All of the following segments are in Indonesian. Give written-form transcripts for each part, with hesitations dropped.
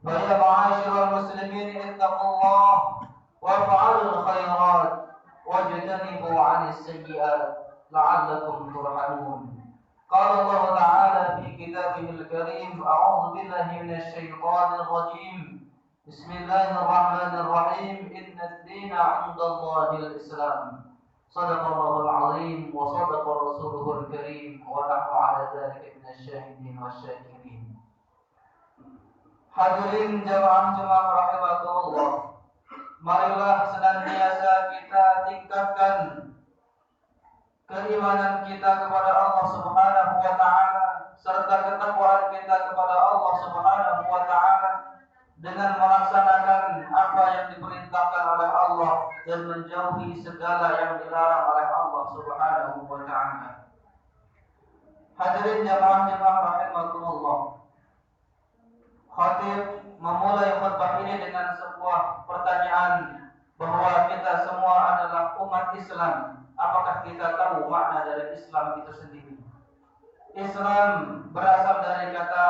فيا معاشر المسلمين اتقوا الله وافعلوا الخيرات واجتنبوا عن السيئات لعلكم ترحمون. قال الله تعالى في كتابه الكريم: أعوذ بالله من الشيطان الرجيم. بسم الله الرحمن الرحيم. إن الدين عند الله الإسلام. صدق الله العظيم وصدق رسوله الكريم ونحن على ذلك من الشاهدين والشاكرين. Hadirin jamaah-jamaah rahimakumullah, marilah senantiasa kita tingkatkan keimanan kita kepada Allah Subhanahu wa taala serta ketakwaan kita kepada Allah Subhanahu wa taala dengan melaksanakan apa yang diperintahkan oleh Allah dan menjauhi segala yang dilarang oleh Allah Subhanahu wa taala. Hadirin jamaah-jamaah rahimakumullah, khatib memulai khutbah ini dengan sebuah pertanyaan bahwa kita semua adalah umat Islam. Apakah kita tahu makna dari Islam itu sendiri? Islam berasal dari kata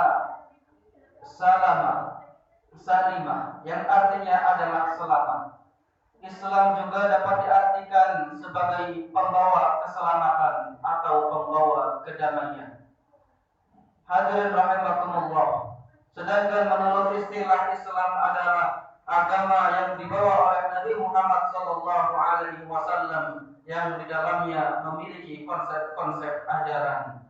salimah yang artinya adalah selamat. Islam juga dapat diartikan sebagai pembawa keselamatan atau pembawa kedamaian. Hadirin rahimakumullah, sedangkan menurut istilah Islam adalah agama yang dibawa oleh Nabi Muhammad SAW yang di dalamnya memiliki konsep-konsep ajaran.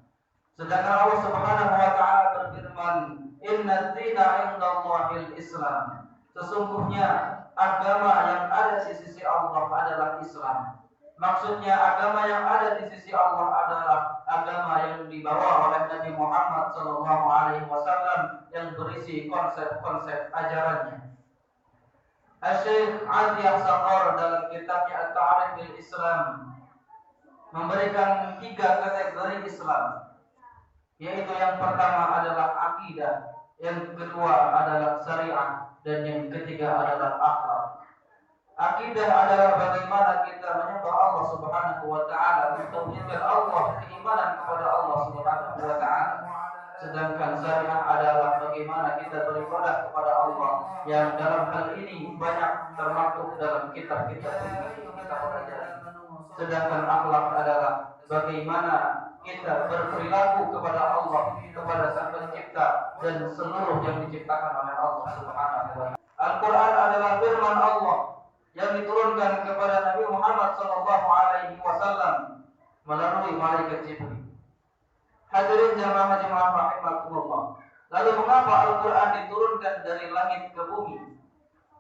Sedangkan Allah Subhanahu wa taala berfirman, "Inna ad-dina 'indallahil Islam." Sesungguhnya agama yang ada di sisi Allah adalah Islam. Maksudnya agama yang ada di sisi Allah adalah agama yang dibawa oleh Nabi Muhammad SAW yang berisi konsep-konsep ajarannya. Syekh Atiyah Saqar dalam kitabnya At-Ta'rif bil Islam memberikan 3 kategori Islam, yaitu yang pertama adalah akidah, yang kedua adalah syariat, dan yang ketiga adalah akhlak. Akidah adalah bagaimana kita menyembah Allah Subhanahu wa taala, mentauhidkan Allah, keimanan kepada Allah Subhanahu wa taala. Sedangkan syariat adalah bagaimana kita beribadah kepada Allah, yang dalam hal ini banyak termaktub dalam kitab-kitab yang kita pelajari. Sedangkan akhlak adalah bagaimana kita berperilaku kepada Allah, kepada Sang Pencipta dan seluruh yang diciptakan oleh Allah Subhanahu wa taala. Al-Qur'an adalah firman Allah yang diturunkan kepada Nabi Muhammad SAW melalui malaikat Jibril. Hadirin jamaah-jamaah rahimakumullah, lalu mengapa Al-Quran diturunkan dari langit ke bumi?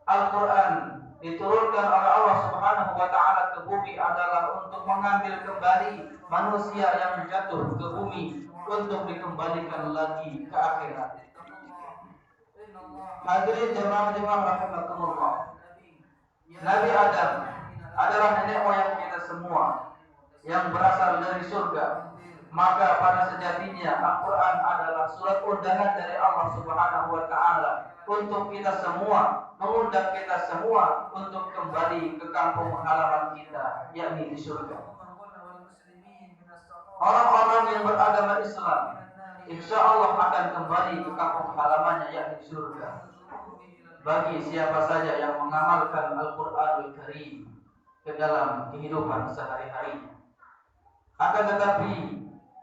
Al-Quran diturunkan oleh Allah Subhanahu wa taala ke bumi adalah untuk mengambil kembali manusia yang jatuh ke bumi untuk dikembalikan lagi ke akhirat. Hadirin jamaah-jamaah rahimakumullah, Nabi Adam adalah nenek moyang kita semua yang berasal dari surga. Maka pada sejatinya Al-Quran adalah surat undangan dari Allah Subhanahu wa taala untuk kita semua, mengundang kita semua untuk kembali ke kampung halaman kita, yakni di surga. Orang-orang yang beragama Islam insya Allah akan kembali ke kampung halamannya, yakni di surga, bagi siapa saja yang mengamalkan Al-Quranul Karim ke dalam kehidupan sehari-harinya. Akan tetapi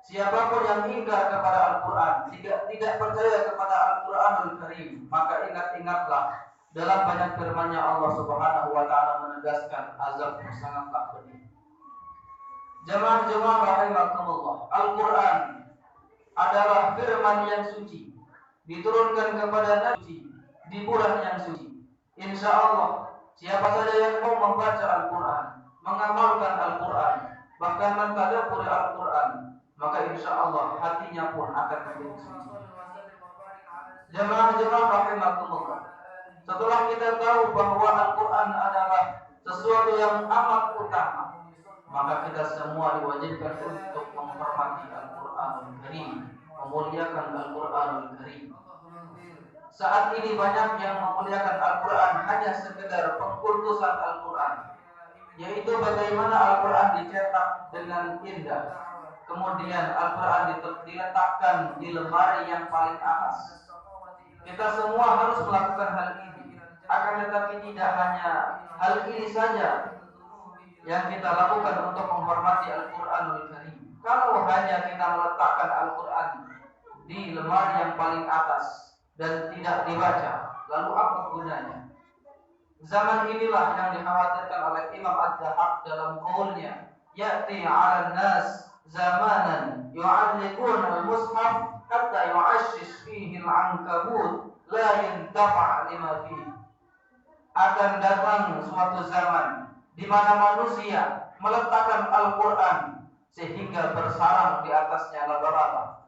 siapapun yang ingkar kepada Al-Quran, tidak percaya kepada Al-Quranul Karim, maka ingatlah dalam banyak firman-Nya Allah Subhanahu wa taala menegaskan azabnya sangatlah pedih. Jemaah-jemaah rahimakumullah, Al-Quran adalah firman yang suci, diturunkan kepada Nabi di bulan yang suci. Insya Allah siapa saja yang mau membaca Al-Quran, mengamalkan Al-Quran, bahkan mentadabburi Al-Quran, maka insya Allah hatinya pun akan menjadi suci. Jemaah-jemaah rahimakumullah, setelah kita tahu bahwa Al-Quran adalah sesuatu yang amat utama, maka kita semua diwajibkan untuk menghormati Al-Quranul Karim, memuliakan Al-Quranul Karim. Saat ini banyak yang memuliakan Al-Quran hanya sekedar pengkultusan Al-Quran, yaitu bagaimana Al-Quran dicetak dengan indah, kemudian Al-Quran diletakkan di lemari yang paling atas, Kita semua harus melakukan hal ini. Akan tetapi tidak hanya hal ini saja yang kita lakukan untuk menghormati Al-Quranul Karim. Kalau hanya kita meletakkan Al-Quran di lemari yang paling atas dan tidak dibaca, lalu apa gunanya? Zaman inilah yang dikhawatirkan oleh Imam Ad-Dahhak dalam qaulnya, ya'ti 'alan nas zamanan yu'alliqun al-mushaf hatta yu'ashshish fihi al-ankabut la yantafa' lima fihi. Akan datang suatu zaman di mana manusia meletakkan Al-Quran sehingga bersarang di atasnya laba-laba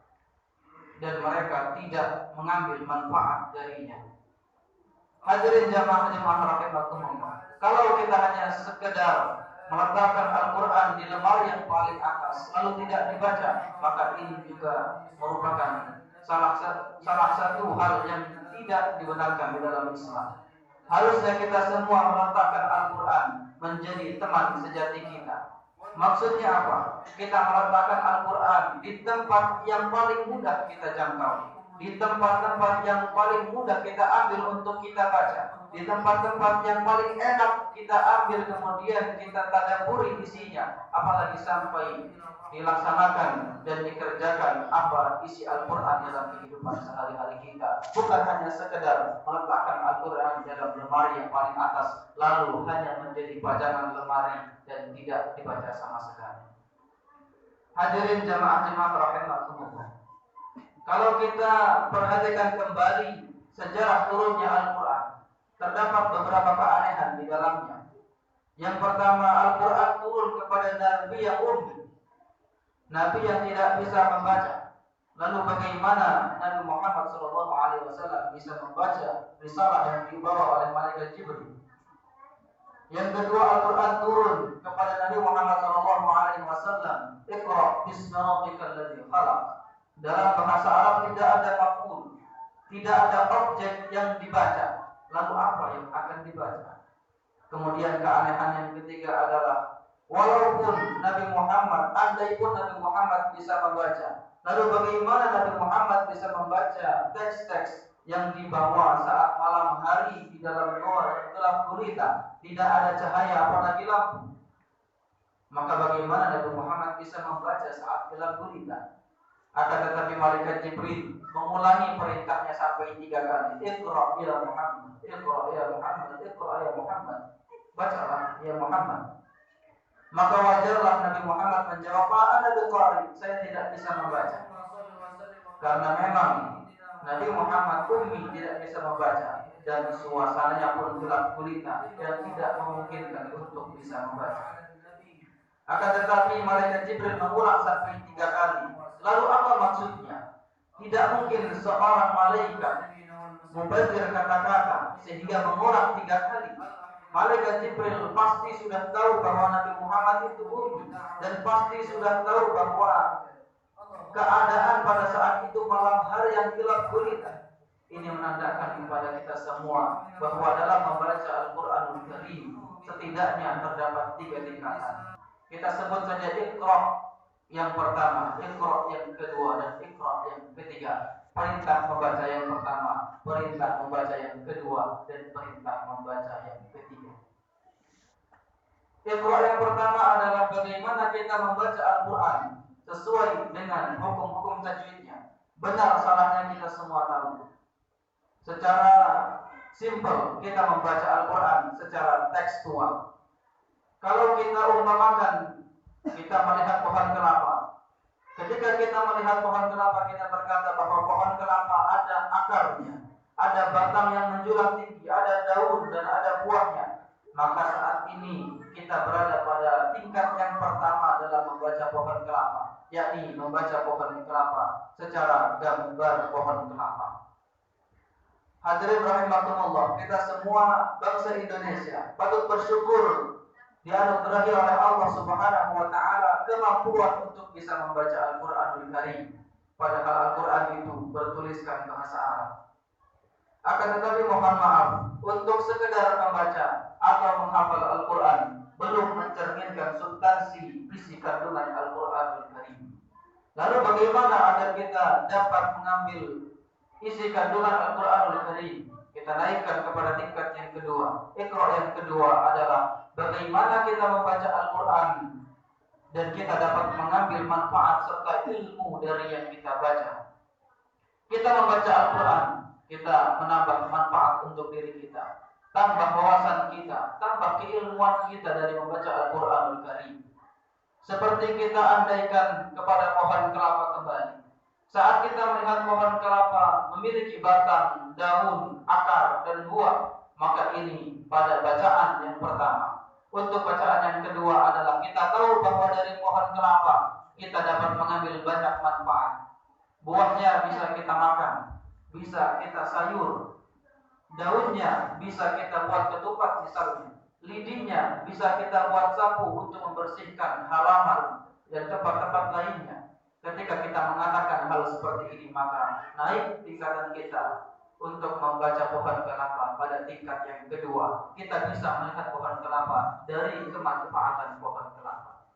dan mereka tidak mengambil manfaat darinya. Hadirin jamaah-jamaah rahimakumullah, kalau kita hanya sekedar meletakkan Al-Quran di lemari yang paling atas lalu tidak dibaca, maka ini juga merupakan salah satu hal yang tidak dibenarkan di dalam Islam. Harusnya kita semua meletakkan Al-Quran menjadi teman sejati kita. Maksudnya apa? Kita meletakkan Al-Quran di tempat yang paling mudah kita jangkau, di tempat-tempat yang paling mudah kita ambil untuk kita baca, di tempat-tempat yang paling enak kita ambil kemudian kita tadabburi isinya, apalagi sampai dilaksanakan dan dikerjakan apa isi Al-Quran dalam kehidupan sehari-hari kita. Bukan hanya sekedar meletakkan Al-Quran dalam lemari yang paling atas lalu hanya menjadi pajangan lemari dan tidak dibaca sama sekali. Hadirin jamaah-jamaah rahimakumullah, kalau kita perhatikan kembali sejarah turunnya Al-Quran, terdapat beberapa keanehan di dalamnya. Yang pertama, Al-Quran turun kepada Nabi yang ummi, Nabi yang tidak bisa membaca. Lalu bagaimana Nabi Muhammad SAW bisa membaca risalah yang dibawa oleh malaikat Jibril? Yang kedua, Al-Quran turun kepada Nabi Muhammad SAW, Iqra bismi rabbikal ladzi khalaq. Dalam bahasa Arab tidak ada maf'ul, tidak ada objek yang dibaca. Lalu apa yang akan dibaca? Kemudian keanehan yang ketiga adalah walaupun Nabi Muhammad, andai pun Nabi Muhammad bisa membaca, lalu bagaimana Nabi Muhammad bisa membaca teks-teks yang dibawa saat malam hari di dalam goa yang gelap gulita, tidak ada cahaya apalagi lampu? Maka bagaimana Nabi Muhammad bisa membaca saat gelap gulita? Akan tetapi malaikat Jibril mengulangi perintahnya sampai 3 kali. Iqra ya Muhammad, Iqra ya Muhammad, Iqra ya Muhammad. Bacalah ya Muhammad. Maka wajarlah Nabi Muhammad menjawab, ana biqari, saya tidak bisa membaca. Karena memang Nabi Muhammad ummi, tidak bisa membaca, dan suasananya pun gelap gulita dan tidak memungkinkan untuk bisa membaca. Akan tetapi malaikat Jibril mengulang sampai 3 kali. Lalu apa maksudnya? Tidak mungkin seorang malaikat membazir kata-kata sehingga mengulang 3 kali. Malaikat Jibril pasti sudah tahu bahwa Nabi Muhammad itu ummi, dan pasti sudah tahu bahwa keadaan pada saat itu malam hari yang gelap gulita. Ini menandakan kepada kita semua bahwa dalam membaca Al-Quranul Karim setidaknya terdapat 3 tingkatan. Kita sebut saja Iqra yang pertama, Iqra yang kedua, dan Iqra yang ketiga. Perintah membaca yang pertama, perintah membaca yang kedua, dan perintah membaca yang ketiga. Iqra yang pertama adalah bagaimana kita membaca Al-Quran sesuai dengan hukum-hukum tajwidnya. Benar salahnya kita semua tahu. Secara simple kita membaca Al-Quran secara tekstual. Kalau kita umpamakan kita melihat pohon kelapa, ketika kita melihat pohon kelapa, kita berkata bahwa pohon kelapa ada akarnya, ada batang yang menjulang tinggi, ada daun dan ada buahnya. Maka saat ini kita berada pada tingkat yang pertama dalam membaca pohon kelapa, yakni membaca pohon kelapa secara gambar pohon kelapa. Hadirin rahimakumullah, kita semua bangsa Indonesia patut bersyukur dianugerahi oleh Allah Subhanahu wa taala kemampuan untuk bisa membaca Al-Qur'anul Karim. Padahal Al-Qur'an itu bertuliskan bahasa Arab. Akan tetapi mohon maaf, untuk sekedar membaca atau menghafal Al-Qur'an belum mencerminkan substansi isi kandungan Al-Qur'anul Karim. Lalu bagaimana agar kita dapat mengambil isi kandungan Al-Quranul Karim. Kita naikkan kepada tingkat yang kedua. Iqra yang kedua adalah bagaimana kita membaca Al-Quran dan kita dapat mengambil manfaat serta ilmu dari yang kita baca. Kita membaca Al-Quran, kita menambah manfaat untuk diri kita, tambah wawasan kita, tambah keilmuan kita dari membaca Al-Quranul Karim. Seperti kita andaikan kepada pohon kelapa kembali. Saat kita melihat pohon kelapa memiliki batang, daun, akar, dan buah, maka ini pada bacaan yang pertama. Untuk bacaan yang kedua adalah kita tahu bahwa dari pohon kelapa kita dapat mengambil banyak manfaat. Buahnya bisa kita makan, bisa kita sayur, daunnya bisa kita buat ketupat misalnya, lidinya bisa kita buat sapu untuk membersihkan halaman dan tempat-tempat lainnya. Ketika kita mengatakan hal seperti ini, maka naik tingkatan kita untuk membaca pohon kelapa pada tingkat yang kedua. Kita bisa melihat pohon kelapa dari kemanfaatan pohon kelapa.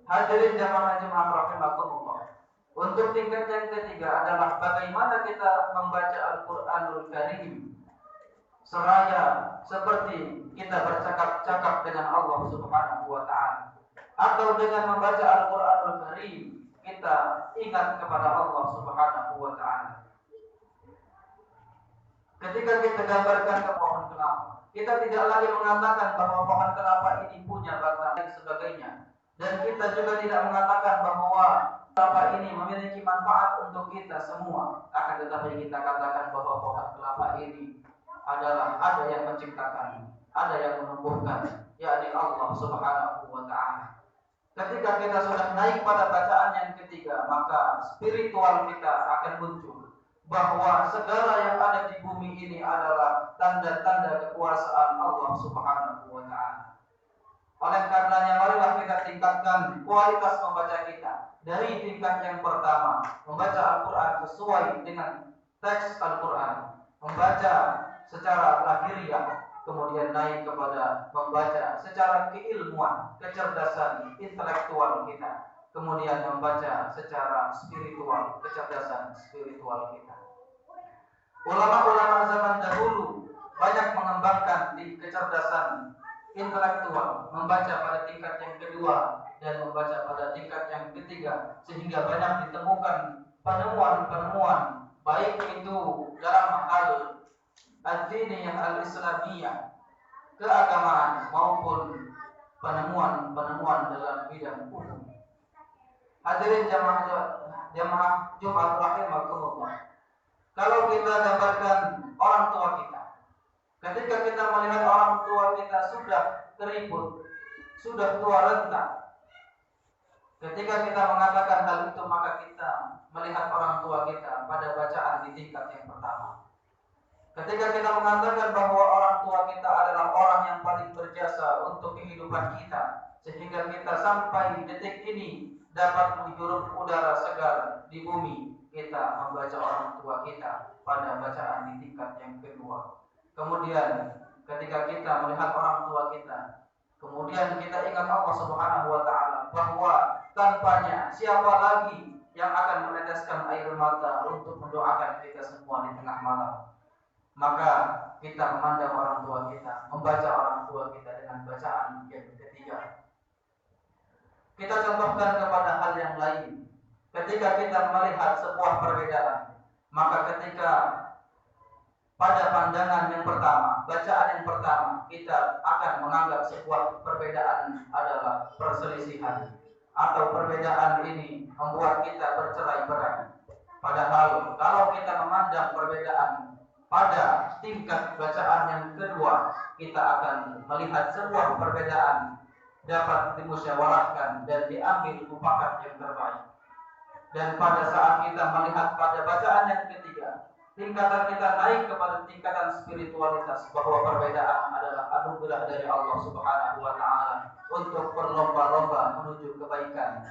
Hadirin jamaah rahimakumullah. Untuk tingkat yang ketiga adalah bagaimana kita membaca Al-Quranul Karim seraya seperti kita bercakap-cakap dengan Allah Subhanahu wa Ta'ala, atau dengan membaca Al-Quranul Karim kita ingat kepada Allah Subhanahu wa Ta'ala. Ketika kita gambarkan ke pohon kelapa, kita tidak lagi mengatakan bahwa pohon kelapa ini punya batang dan sebagainya, dan kita juga tidak mengatakan bahwa kelapa ini memiliki manfaat untuk kita semua. Akan tetapi kita katakan bahwa pohon kelapa ini adalah ada yang menciptakan, ada yang menumbuhkan, yakni Allah Subhanahu wa Ta'ala. Ketika kita sudah naik pada bacaan yang ketiga, maka spiritual kita akan muncul bahwa segala yang ada di bumi ini adalah tanda-tanda kekuasaan Allah Subhanahu wa Ta'ala. Oleh karenanya marilah kita tingkatkan kualitas membaca kita dari tingkat yang pertama, membaca Al-Quran sesuai dengan teks Al-Quran, membaca secara lahiriah, kemudian naik kepada membaca secara keilmuan, kecerdasan intelektual kita, kemudian membaca secara spiritual, kecerdasan spiritual kita. Ulama-ulama zaman dahulu banyak mengembangkan di kecerdasan intelektual, membaca pada tingkat yang kedua dan membaca pada tingkat yang ketiga, sehingga banyak ditemukan penemuan-penemuan baik itu dalam hal ad-diniyah al-islamiyah, keagamaan, maupun penemuan-penemuan dalam bidang hukum. Hadirin jamaah Jumat rahimakumullah. Kalau kita gambarkan orang tua kita, ketika kita melihat orang tua kita sudah keriput, sudah tua renta, ketika kita mengatakan hal itu, maka kita melihat orang tua kita pada bacaan di tingkat yang pertama. Ketika kita mengatakan bahwa orang tua kita adalah orang yang paling berjasa untuk kehidupan kita, sehingga kita sampai detik ini dapat menghirup udara segar di bumi, kita membaca orang tua kita pada bacaan di tingkat yang kedua. Kemudian ketika kita melihat orang tua kita, kemudian kita ingat Allah Subhanahu wa Ta'ala bahwa tanpanya siapa lagi yang akan meneteskan air mata untuk mendoakan kita semua di tengah malam. Maka kita memandang orang tua kita, membaca orang tua kita dengan bacaan yang ketiga. Kita contohkan kepada hal yang lain. Ketika kita melihat sebuah perbedaan, maka ketika pada pandangan yang pertama, bacaan yang pertama, kita akan menganggap sebuah perbedaan adalah perselisihan, atau perbedaan ini membuat kita bercerai-berai. Padahal kalau kita memandang perbedaan pada tingkat bacaan yang kedua, kita akan melihat sebuah perbedaan dapat dimusyawarahkan dan diambil mufakat yang terbaik. Dan pada saat kita melihat pada bacaan yang ketiga, tingkatan kita naik kepada tingkatan spiritualitas, bahwa perbedaan adalah anugerah dari Allah Subhanahu wa Ta'ala untuk berlomba-lomba menuju kebaikan,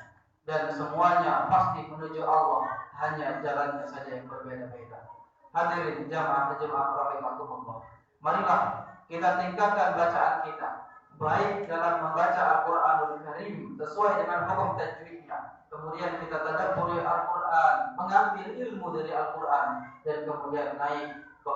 dan semuanya pasti menuju Allah, hanya jalannya saja yang berbeda-beda. Hadirin jamaah rahimakumullah, marilah kita tingkatkan bacaan kita baik dalam membaca Al-Qur'anul Karim sesuai dengan hukum tajwidnya, kemudian kita tadabburi Al-Qur'an, mengambil ilmu dari Al-Qur'an, dan kemudian naik ke